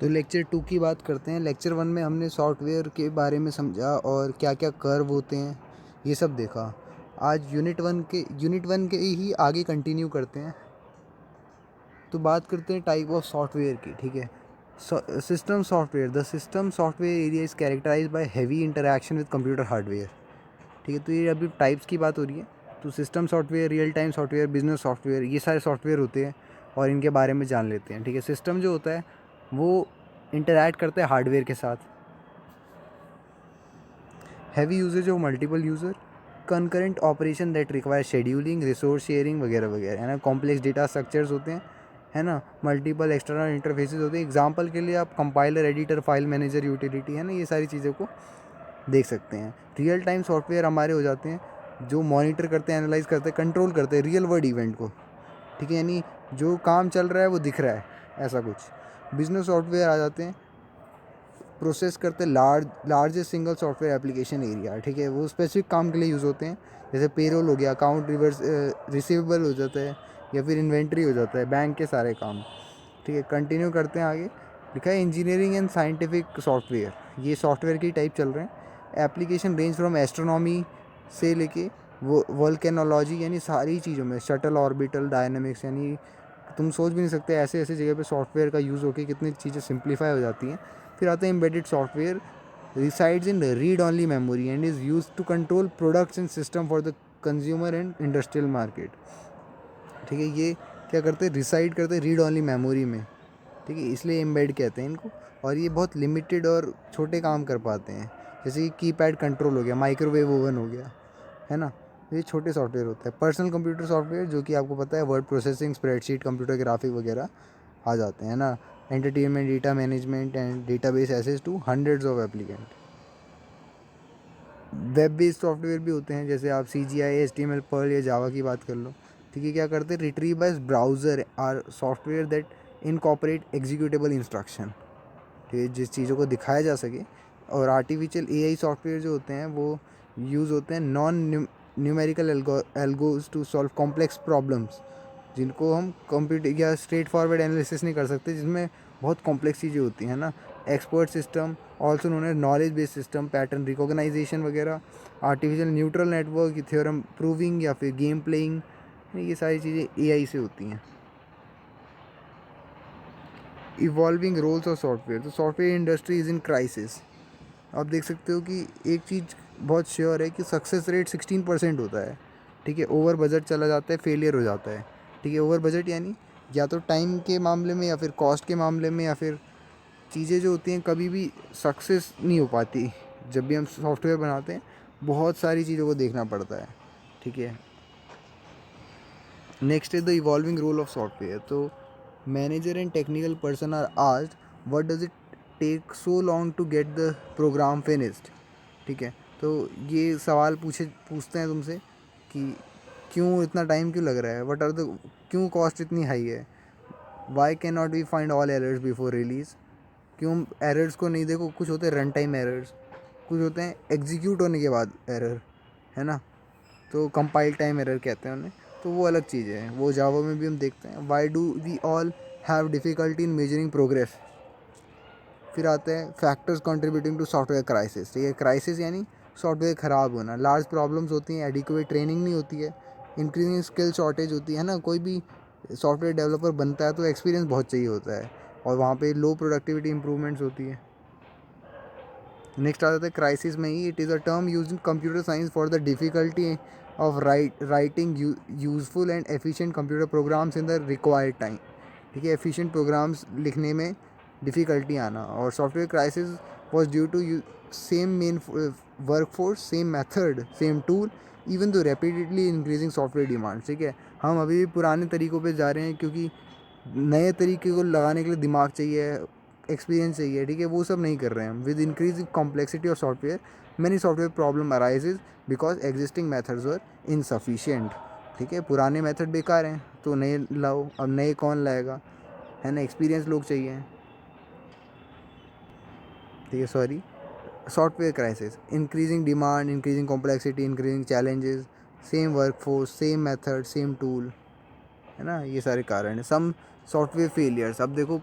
तो लेक्चर 2 की बात करते हैं। लेक्चर 1 में हमने सॉफ्टवेयर के बारे में समझा और क्या क्या कर्व होते हैं ये सब देखा। आज यूनिट 1 के ही आगे कंटिन्यू करते हैं। तो बात करते हैं टाइप ऑफ सॉफ्टवेयर की। ठीक है, system software. The system software area is characterized by heavy interaction with computer hardware. ठीक है, तो ये अभी टाइप्स की बात हो रही है। तो system software, real time software, business software, ये सारे सॉफ्टवेयर होते हैं और इनके बारे में जान लेते हैं। ठीक है, सिस्टम जो होता है वो इंटरैक्ट करते हैं हार्डवेयर के साथ। Heavy usage of multiple user, concurrent operation that require scheduling, resource sharing वगैरह वगैरह, है ना। कॉम्प्लेक्स डेटा स्ट्रक्चर्स होते हैं, है ना। मल्टीपल एक्सटर्नल इंटरफेसेस होते हैं। एग्जांपल के लिए आप compiler, editor, file manager, utility, है ना, ये सारी चीज़ों को देख सकते हैं। रियल टाइम सॉफ्टवेयर हमारे हो जाते हैं जो मॉनिटर करते हैं, एनालाइज करते हैं, कंट्रोल करते हैं रियल वर्ल्ड इवेंट को। ठीक है, यानी जो काम चल रहा है वो दिख रहा है, ऐसा कुछ। बिजनेस सॉफ्टवेयर आ जाते हैं, प्रोसेस करते हैं largest single software application area. ठीक है, वो स्पेसिफिक काम के लिए यूज़ होते हैं। जैसे पेरोल हो गया, अकाउंट रिसीवेबल हो जाता है, या फिर इन्वेंट्री हो जाता है, बैंक के सारे काम। ठीक है, कंटिन्यू करते हैं आगे। लिखा है इंजीनियरिंग एंड साइंटिफिक सॉफ्टवेयर। ये सॉफ्टवेयर की टाइप चल रहे हैं। एप्लीकेशन रेंज फ्रॉम एस्ट्रोनॉमी से लेके वो वोल्केनोलॉजी, यानी सारी चीज़ों में, शटल ऑर्बिटल डायनामिक्स, यानी तुम सोच भी नहीं सकते ऐसे ऐसे जगह पे सॉफ्टवेयर का यूज़ होकर कितनी चीज़ें सिंप्लीफाई हो जाती हैं। फिर आते हैं embedded software, resides in read only memory and is used to control products and system for the consumer and industrial market। ठीक है, ये क्या करते हैं, रिसाइड करते हैं रीड ओनली मेमोरी में। ठीक है, इसलिए एम्बेड कहते हैं इनको। और ये बहुत लिमिटेड और छोटे काम कर पाते हैं, जैसे कि कीपैड कंट्रोल हो गया, माइक्रोवेव ओवन हो गया, है ना। ये छोटे सॉफ्टवेयर होते हैं। पर्सनल कंप्यूटर सॉफ्टवेयर, जो कि आपको पता है word processing, spreadsheet, computer graphic वगैरह आ जाते हैं ना। Entertainment, data management and database access to hundreds of applicant. Web based software भी होते हैं, जैसे आप CGI, HTML, पर्ल या जावा की बात कर लो। ठीक है, क्या करते हैं, retrieve by browser are software that incorporate executable instruction. ठीक है, जिस चीज़ों को दिखाया जा सके। और आर्टिफिशियल AI सॉफ्टवेयर जो होते हैं वो यूज़ होते हैं non numerical algos to solve complex problems, जिनको हम कंप्यूटर या स्ट्रेट फॉरवर्ड एनालिसिस नहीं कर सकते, जिसमें बहुत कॉम्प्लेक्स चीज़ें होती हैं ना। Expert system, also known as knowledge based system, pattern recognisation वगैरह, artificial neutral network, theorem proving या फिर गेम प्लेइंग, ये सारी चीज़ें AI से होती हैं। इवॉल्विंग रोल्स ऑफ सॉफ्टवेयर, तो software industry is in crisis. आप देख सकते हो कि एक चीज़ बहुत श्योर है कि सक्सेस रेट 16% होता है। ठीक है, ओवर बजट चला जाता है, फेलियर हो जाता है। ठीक है, ओवर बजट यानी या तो टाइम के मामले में या फिर कॉस्ट के मामले में, या फिर चीज़ें जो होती हैं कभी भी सक्सेस नहीं हो पाती। जब भी हम सॉफ्टवेयर बनाते हैं बहुत सारी चीज़ों को देखना पड़ता है। ठीक है, next is the evolving role of software. तो manager and technical person are asked what does it take so long to get the program finished. ठीक है, तो ये सवाल पूछते हैं तुमसे कि क्यों इतना टाइम क्यों लग रहा है, व्हाट आर द, क्यों कॉस्ट इतनी हाई है, why can not we find all errors before release. क्यों एरर्स को नहीं देखो, कुछ होते हैं रन टाइम एरर्स, कुछ होते हैं एग्जीक्यूट होने के बाद एरर, है ना। तो कंपाइल टाइम एरर कहते हैं उन्हें, तो वो अलग चीज़ है, वो जावा में भी हम देखते हैं। Why do we all have difficulty in measuring progress. फिर आते हैं factors contributing to software crisis. ठीक है, क्राइसिस यानी सॉफ्टवेयर ख़राब होना। लार्ज प्रॉब्लम्स होती हैं, एडिक्वेट ट्रेनिंग नहीं होती है, इंक्रीजिंग स्किल शॉर्टेज होती है ना। कोई भी सॉफ्टवेयर डेवलपर बनता है तो एक्सपीरियंस बहुत चाहिए होता है, और वहाँ पे लो प्रोडक्टिविटी इंप्रूवमेंट्स होती है। नेक्स्ट आ जाता है क्राइसिस में ही, it is a term use in computer science for the difficulty of writing useful and efficient computer programs in the required time. ठीक है, एफिशिएंट प्रोग्राम्स लिखने में डिफ़िकल्टी आना। और software crisis was due to same main work force, same method, same tool, even though rapidly increasing software demand. ठीक है, हम अभी भी पुराने तरीक़ों पे जा रहे हैं, क्योंकि नए तरीके को लगाने के लिए दिमाग चाहिए, एक्सपीरियंस चाहिए। ठीक है, वो सब नहीं कर रहे हैं हम। With increase complexity of software many software problem arises because existing methods were insufficient. ठीक है, पुराने मेथड बेकार हैं तो नए लाओ, अब नए कौन लाएगा, है ना, एक्सपीरियंस लोग चाहिए। ठीक है, sorry, software crisis, increasing demand, increasing complexity, increasing challenges, same workforce, same method, same tool, है ना, ये सारे कारण हैं। सम सॉफ्टवेयर फेलियर्स, अब देखो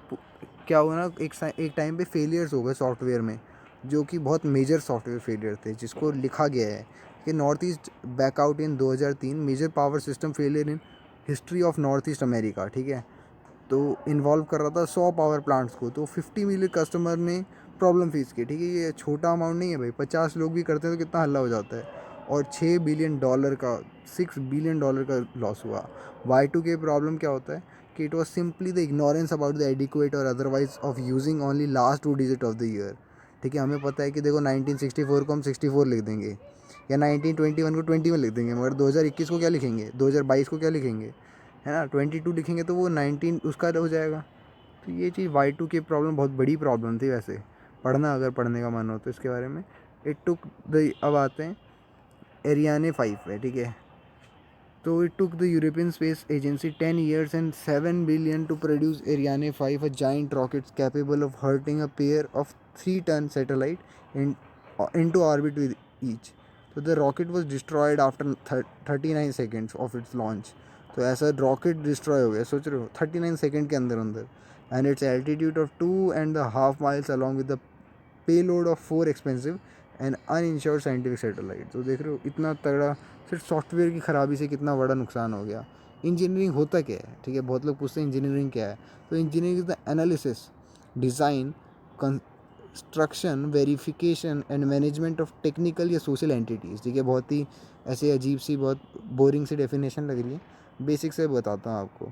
क्या हुआ ना, एक टाइम पे फेलियर्स हो गए सॉफ्टवेयर में, जो कि बहुत मेजर सॉफ्टवेयर फेलियर थे, जिसको लिखा गया है कि north east blackout in 2003 major power system failure in history of north east America, ठीक है। तो इन्वॉल्व कर रहा था 100 पावर प्लांट्स को, तो 50 मिलियन कस्टमर ने प्रॉब्लम फेस की, ठीक है। ये छोटा अमाउंट नहीं है भाई, 50 लोग भी करते हैं तो कितना हल्ला हो जाता है। और $6 बिलियन का लॉस हुआ। Y2K प्रॉब्लम क्या होता है कि it was simply the ignorance about the adequate और otherwise of using only last 2 digit of the year, ठीक है। हमें पता है कि देखो 1964 को हम 64 लिख देंगे, या 1921 को 21 लिख देंगे, मगर 2021 को क्या लिखेंगे, 2022 को क्या लिखेंगे, है ना, 22 लिखेंगे तो वो 19 उसका हो जाएगा। तो ये चीज़ Y2 की प्रॉब्लम बहुत बड़ी प्रॉब्लम थी वैसे, पढ़ना अगर पढ़ने का मन हो तो इसके बारे में। इट टुक द अब आते हैं एरियाने 5 पे, ठीक है। तो it took the European space agency 10 years and 7 billion to produce Ariane 5, a giant rocket capable of hurling a pair of 3-ton satellite into orbit with each. So the rocket was destroyed after 39 seconds of its launch. तो ऐसा rocket destroy हो गया, सोच रहे हो 39 second के अंदर अंदर। And it's altitude of 2.5 miles along with the payload of 4 expensive and uninsured scientific satellite. तो देख रहे हो इतना तगड़ा, सिर्फ सॉफ्टवेयर की ख़राबी से कितना बड़ा नुकसान हो गया। इंजीनियरिंग होता क्या है, ठीक है, बहुत लोग पूछते हैं इंजीनियरिंग क्या है। तो engineering is the analysis, design, construction, verification and management of technical या सोशल एंटिटीज़, ठीक है। बहुत ही ऐसे अजीब सी, बहुत बोरिंग सी डेफिनेशन लग रही है, बेसिक से बताता हूँ आपको।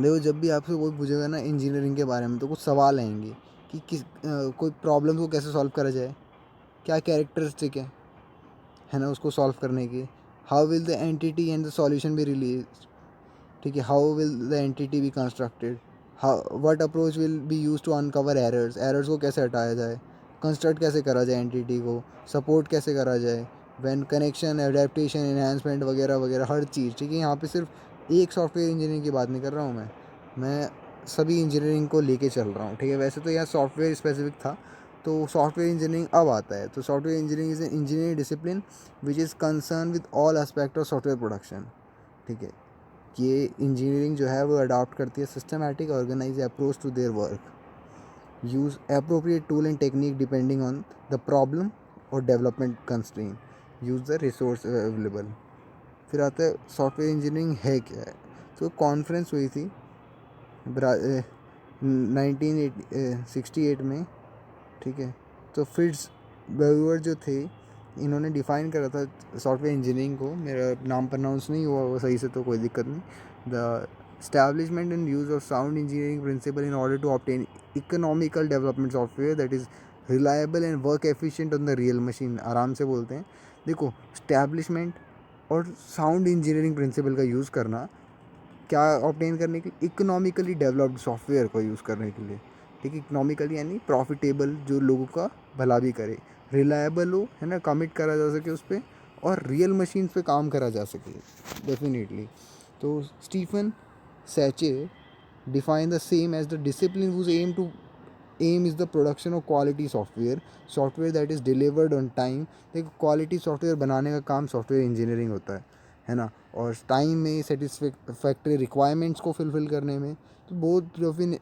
देखो, जब भी आपसे कोई पूछेगा ना इंजीनियरिंग के बारे में, तो कुछ सवाल आएंगे कि कोई प्रॉब्लम को कैसे सॉल्व करा जाए, क्या कैरेक्टरिस्टिक है ना उसको सॉल्व करने की, how will the entity and the solution be release, ठीक है, how will the entity be constructed, how what approach will be use to uncover errors को कैसे हटाया जाए, कंस्ट्रक्ट कैसे करा जाए एंटिटी को, सपोर्ट कैसे करा जाए, वैन कनेक्शन, एडेप्टेशन, एनहांसमेंट वगैरह वगैरह हर चीज़, ठीक है। यहाँ पे सिर्फ एक सॉफ्टवेयर इंजीनियरिंग की बात नहीं कर रहा हूँ मैं सभी इंजीनियरिंग को लेके चल रहा हूँ, ठीक है। वैसे तो यहाँ सॉफ्टवेयर स्पेसिफिक था, तो सॉफ्टवेयर इंजीनियरिंग अब आता है। तो software engineering is an engineering discipline which is concern with all aspect of software production, ठीक है। ये इंजीनियरिंग जो है वो अडॉप्ट करती है systematic organise approach to their work, use appropriate tool and technique depending on the problem और development constraint, use the resource available. फिर आता है सॉफ्टवेयर इंजीनियरिंग है क्या है। तो कॉन्फ्रेंस हुई थी 1968 में, ठीक है। तो फिट्स बेवर जो थे, इन्होंने डिफ़ाइन करा था सॉफ्टवेयर इंजीनियरिंग को, मेरा नाम प्रोनाउंस नहीं हुआ वो सही से तो कोई दिक्कत नहीं। The establishment and use of sound engineering principle in order to obtain economical development software that is reliable and work efficient on the real machine, आराम से बोलते हैं। देखो, स्टैब्लिशमेंट और साउंड इंजीनियरिंग प्रिंसिपल का यूज़ करना, क्या ऑब्टेन करने के लिए, इकोनॉमिकली डेवलप्ड सॉफ्टवेयर को यूज़ करने के लिए, ठीक है। इकोनॉमिकली यानी प्रॉफिटेबल, जो लोगों का भला भी करे, रिलायबल हो, है ना, कमिट करा जा सके उस पर, और रियल मशीन्स पे काम करा जा सके डेफिनेटली। तो Stephen सैचे define the same as the discipline whose aim is the production of quality software that is delivered on time। देखो, क्वालिटी सॉफ्टवेयर बनाने का काम सॉफ्टवेयर इंजीनियरिंग होता है ना, और टाइम में सेटिस्फैक्ट्री रिक्वायरमेंट्स को फुलफिल करने में। तो बहुत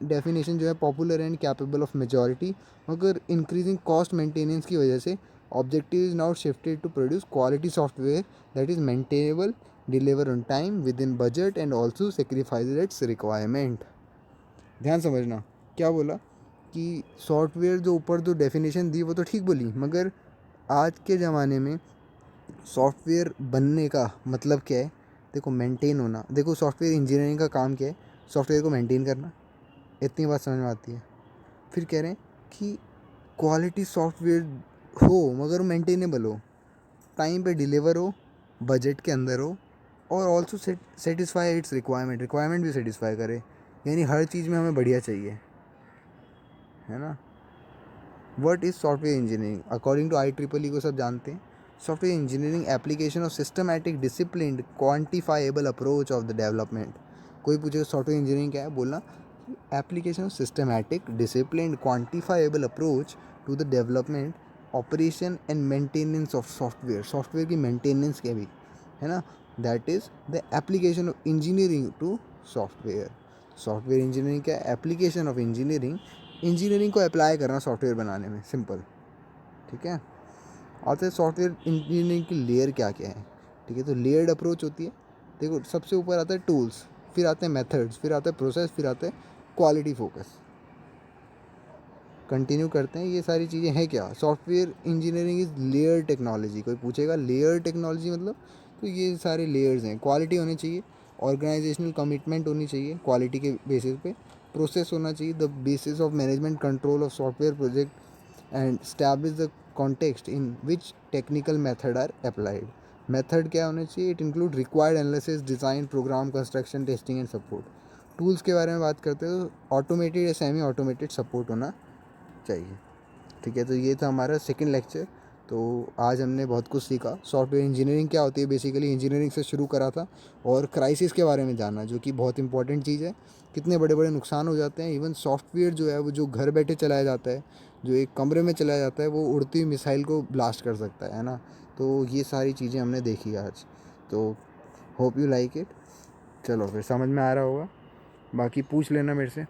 डेफिनेशन जो है popular and capable of majority, मगर इंक्रीजिंग कॉस्ट मेंटेनेंस की वजह से objective is now shifted to produce quality software that is maintainable, deliver on time within budget and also sacrifice its requirement. ध्यान समझना, क्या बोला कि सॉफ्टवेयर जो ऊपर जो डेफिनेशन दी वो तो ठीक बोली, मगर आज के ज़माने में सॉफ्टवेयर बनने का मतलब क्या है। देखो, मेंटेन होना। देखो, सॉफ्टवेयर इंजीनियरिंग का काम क्या है, सॉफ्टवेयर को मेंटेन करना, इतनी बात समझ में आती है। फिर कह रहे हैं कि क्वालिटी सॉफ्टवेयर हो मगर मेंटेनेबल हो, टाइम पे डिलीवर हो, बजट के अंदर हो, और ऑल्सो सेटिस्फाई इट्स रिक्वायरमेंट भी सेटिस्फाई करे, यानी हर चीज़ में हमें बढ़िया चाहिए, है ना। What is software engineering according to IEEE को सब जानते हैं। Software engineering application of systematic disciplined quantifiable approach of the development. कोई पूछे सॉफ्टवेयर इंजीनियरिंग क्या है, बोलना application of systematic disciplined quantifiable approach to the development, operation and maintenance of software की मेंटेनेंस के भी, है ना। That is the application of engineering to software. Software engineering क्या है? एप्लीकेशन ऑफ इंजीनियरिंग, इंजीनियरिंग को अप्लाई करना सॉफ्टवेयर बनाने में, सिंपल। ठीक है, आते हैं सॉफ्टवेयर इंजीनियरिंग की लेयर क्या क्या है। ठीक है, तो लेयर्ड अप्रोच होती है। देखो, सबसे ऊपर आता है टूल्स, फिर आते हैं मेथड्स, फिर आता है प्रोसेस, फिर आता है क्वालिटी फोकस। कंटिन्यू करते हैं, ये सारी चीज़ें हैं क्या? Software engineering is layer technology. कोई पूछेगा लेयर टेक्नोलॉजी मतलब, तो ये सारे लेयर्स हैं। क्वालिटी होनी चाहिए, ऑर्गेनाइजेशनल कमिटमेंट होनी चाहिए क्वालिटी के बेसिस पे, प्रोसेस होना चाहिए, the basis of management control of software project and establish the context in which technical method are applied. Method क्या होना चाहिए? It include required analysis, design, program construction, testing and support. Tools के बारे में बात करते हैं तो ऑटोमेटेड या सेमी ऑटोमेटेड सपोर्ट होना चाहिए। ठीक है, तो ये था हमारा सेकंड लेक्चर। तो आज हमने बहुत कुछ सीखा। सॉफ्टवेयर इंजीनियरिंग क्या होती है, बेसिकली इंजीनियरिंग से शुरू करा था, और क्राइसिस के बारे में जाना, जो कि बहुत इंपॉर्टेंट चीज़ है। कितने बड़े बड़े नुकसान हो जाते हैं। इवन सॉफ्टवेयर जो है वो जो घर बैठे चलाया जाता है, जो एक कमरे में चलाया जाता है, वो उड़ती हुई मिसाइल को ब्लास्ट कर सकता है ना। तो ये सारी चीज़ें हमने देखी आज। तो होप यू लाइक इट। चलो फिर, समझ में आ रहा होगा, बाकी पूछ लेना मेरे से।